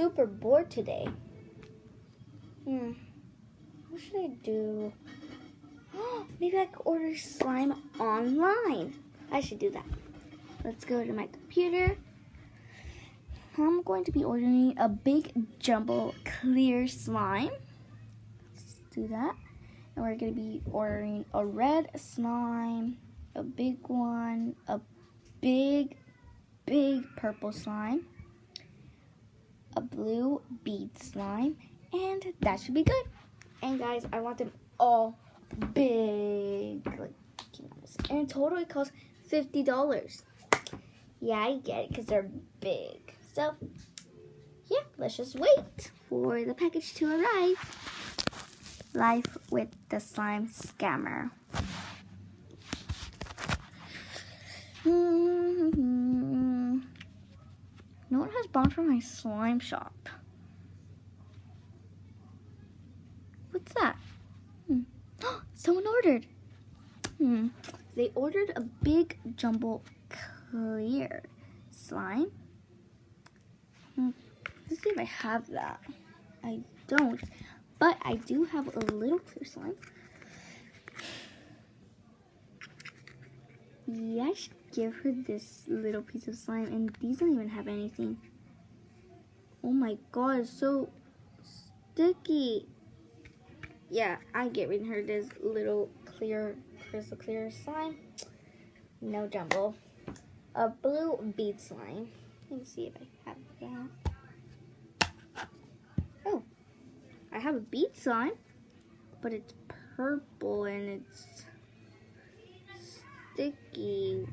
super bored today. What should I do? Maybe I could order slime online. I should do that. Let's go to my computer. I'm going to be ordering a big jumbo clear slime. Let's do that. And we're going to be ordering a red slime, a big one, a big purple slime, a blue bead slime, and that should be good. And guys, I want them all big. And in total it costs $50. Yeah, I get it because they're big. So, yeah, let's just wait for the package to arrive. Life with the slime scammer. No one has bought from my slime shop. What's that? Someone ordered. They ordered a big jumbo clear slime. Let's see if I have that. I don't, but I do have a little clear slime. Yeah, I should give her this little piece of slime, and these don't even have anything. Oh my god, it's so sticky. Yeah, I'm giving her this little crystal clear slime. No jumbo. A blue bead slime. Let me see if I have that. Oh, I have a bead slime, but it's purple and it's sticky.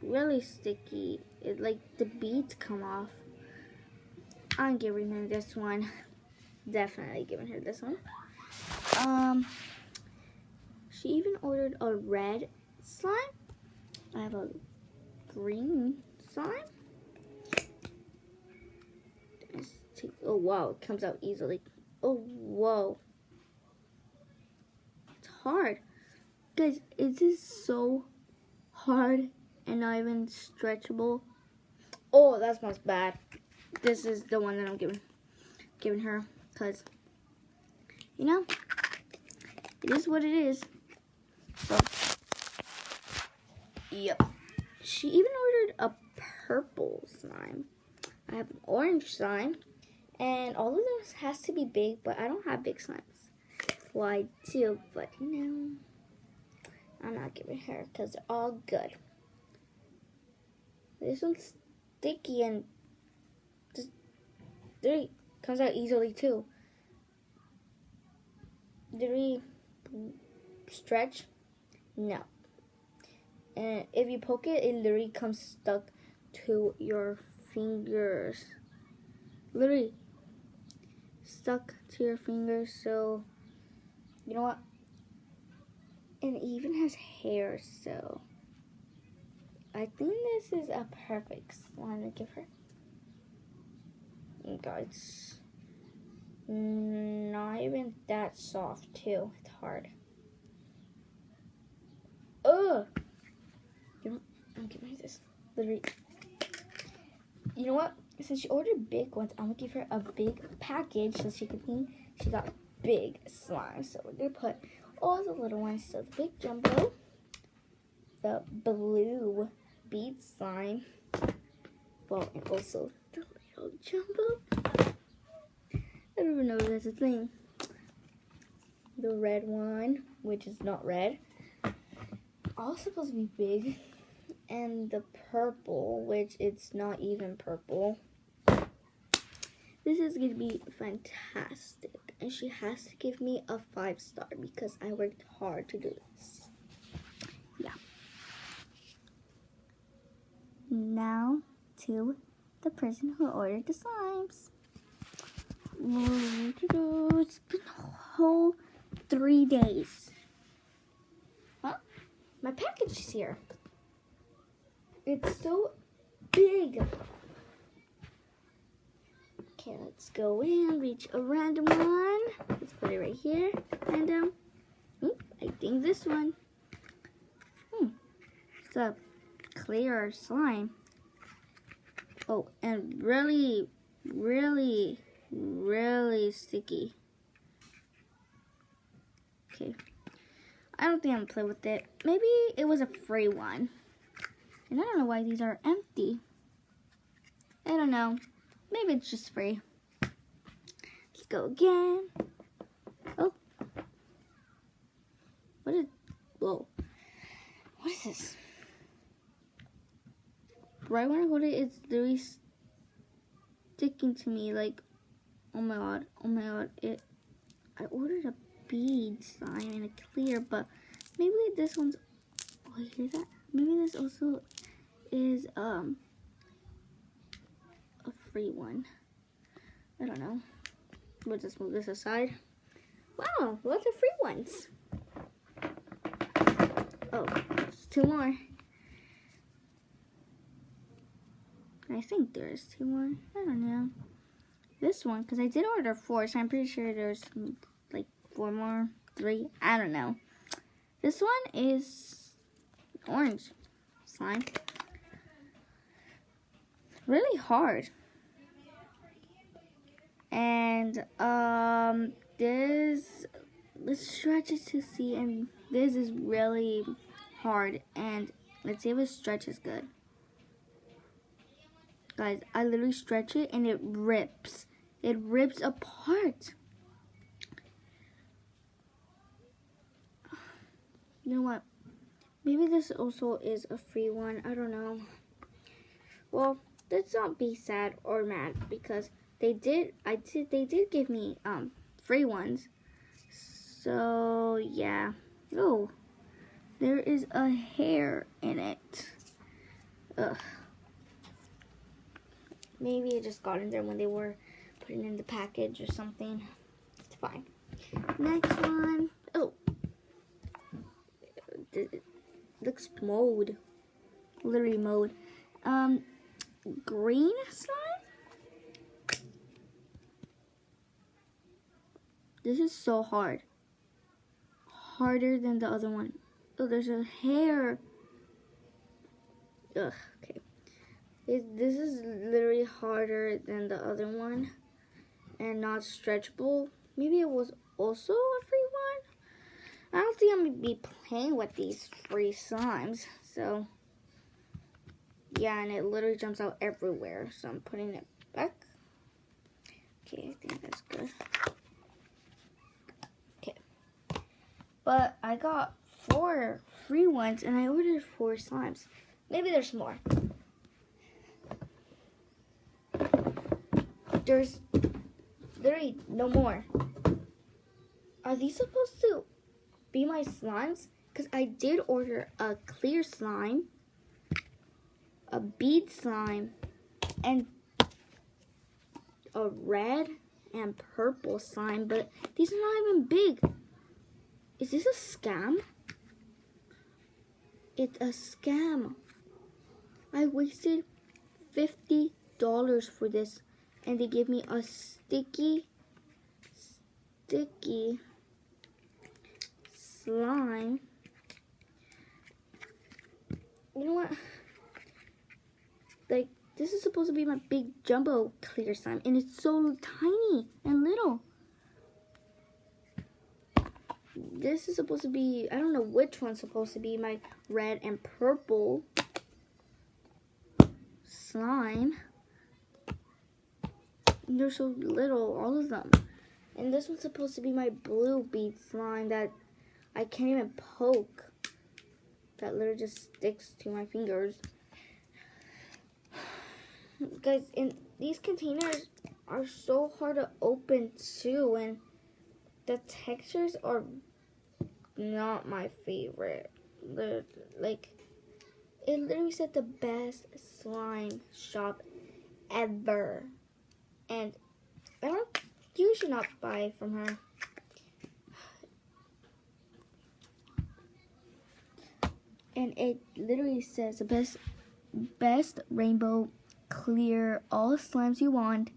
Really sticky. It like the beads come off. I'm giving her this one. Definitely giving her this one. She even ordered a red slime. I have a green slime. Oh wow, it comes out easily. Oh whoa. It's hard. Guys, is this so hard and not even stretchable? Oh, that smells bad. This is the one that I'm giving her, because you know, it is what it is. So, yep. She even ordered a purple slime. I have an orange slime, and all of them has to be big, but I don't have big slimes. Well, I do, but you know, I'm not giving her because they're all good. This one's sticky and just comes out easily too. Did we stretch? No. And if you poke it, it literally comes stuck to your fingers. Literally stuck to your fingers. So, you know what? And it even has hair, so I think this is a perfect slime to give her. And guys, not even that soft too. It's hard. Ugh. You know, I'm giving her this. Literally. You know what? Since she ordered big ones, I'm gonna give her a big package so she can think she got big slime. So we're gonna put all the little ones. So the big jumbo, the blue bead slime, well, and also the little jumbo. I don't even know if that's a thing. The red one, which is not red, all supposed to be big, and the purple, which it's not even purple. This is going to be fantastic, and she has to give me a 5-star because I worked hard to do this. Yeah. Now to the person who ordered the slimes. It's been a whole 3 days. Huh? My package is here. It's so big. Okay, let's go in, reach a random one. Let's put it right here. Random. I think this one. It's a clear slime. Oh, and really really, really sticky. Okay. I don't think I'm gonna play with it. Maybe it was a free one. And I don't know why these are empty. I don't know. Maybe it's just free. Let's go again. Oh. Whoa. What is this? Right when I hold it, it's literally sticking to me like, oh my god. I ordered a bead slime and a clear, but maybe this one's, oh, you hear that? Maybe this also is a free one. I don't know. We'll just move this aside. Wow, lots of free ones. Oh, there's 2 more. I think there's 2 more. I don't know. This one, because I did order 4, so I'm pretty sure there's like 4 more, 3. I don't know. This one is orange slime. Really hard. And let's stretch it to see, and this is really hard, and let's see if it stretches good. Guys, I literally stretch it and it rips. It rips apart. You know what? Maybe this also is a free one. I don't know. Well, let's not be sad or mad because they did give me free ones. So yeah. Oh, there is a hair in it. Ugh. Maybe it just got in there when they were putting in the package or something. It's fine. Next one. Oh. It looks mowed. Literally mowed. Green slime? This is so hard. Harder than the other one. Oh, there's a hair. Ugh, okay. This is literally harder than the other one and not stretchable. Maybe it was also a free one. I don't think I'm going to be playing with these free slimes. So, yeah, and it literally jumps out everywhere. So I'm putting it back. Okay, I think that's good. Okay. But I got 4 free ones and I ordered 4 slimes. Maybe there's more. There's literally no more. Are these supposed to be my slimes? Because I did order a clear slime, a bead slime, and a red and purple slime, but these are not even big. Is this a scam? It's a scam. I wasted $50 for this. And they gave me a sticky slime. You know what? Like, this is supposed to be my big jumbo clear slime. And it's so tiny and little. This is supposed to be, I don't know which one's supposed to be my red and purple slime. They're so little, all of them. And this one's supposed to be my blue bead slime that I can't even poke. That literally just sticks to my fingers. Guys, and these containers are so hard to open too. And the textures are not my favorite. Like, it literally said the best slime shop ever. And you should not buy from her. And it literally says the best rainbow clear all slimes you want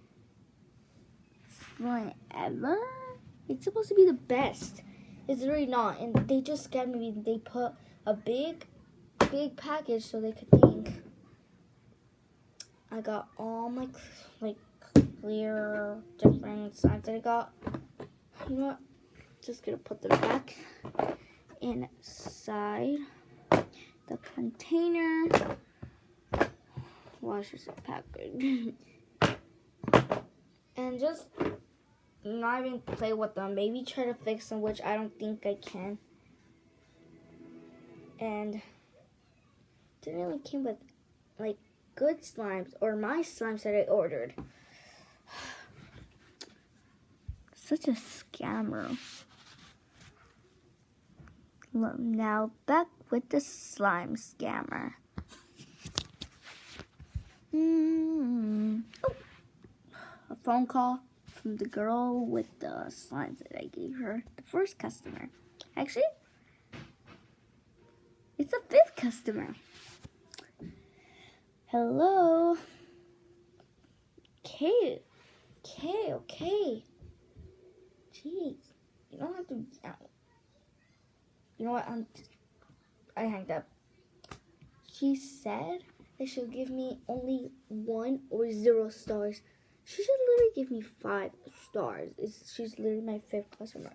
slime ever. It's supposed to be the best. It's really not. And they just scammed me. They put a big package so they could think I got all my clear different slimes that I got. You know what? Just gonna put them back inside the container. Wash this package. And just not even play with them. Maybe try to fix them, which I don't think I can. And didn't really came with like good slimes or my slimes that I ordered. Such a scammer. Now back with the slime scammer. Oh, a phone call from the girl with the slimes that I gave her, the first customer. Actually, it's a fifth customer. Hello. Okay. Jeez, you don't have to. You know what? I hanged up. She said that she'll give me only 1 or 0 stars. She should literally give me 5 stars. She's literally my 5th customer.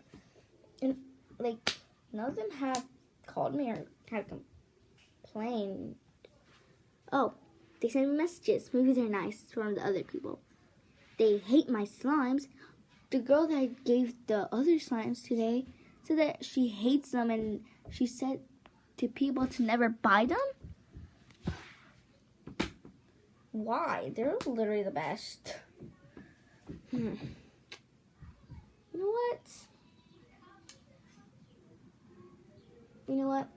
And, like, none of them have called me or had complained. Oh, they send me messages. Maybe they're nice from the other people. They hate my slimes. The girl that I gave the other slimes today said that she hates them and she said to people to never buy them. Why? They're literally the best. You know what?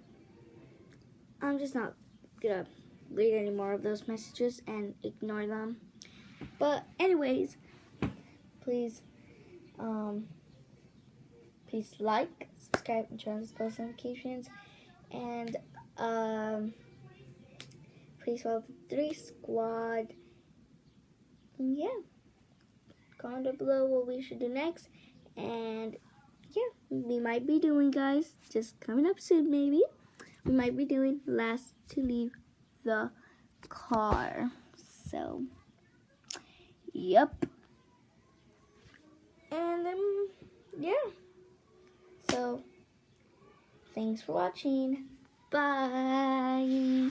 I'm just not gonna read any more of those messages and ignore them. But anyways, please like, subscribe, and turn on post notifications. And please follow the 3 Squad. And yeah, comment down below what we should do next. And yeah, we might be doing, guys, just coming up soon maybe, we might be doing Last to Leave the Car. So yep. And yeah. So thanks for watching. Bye.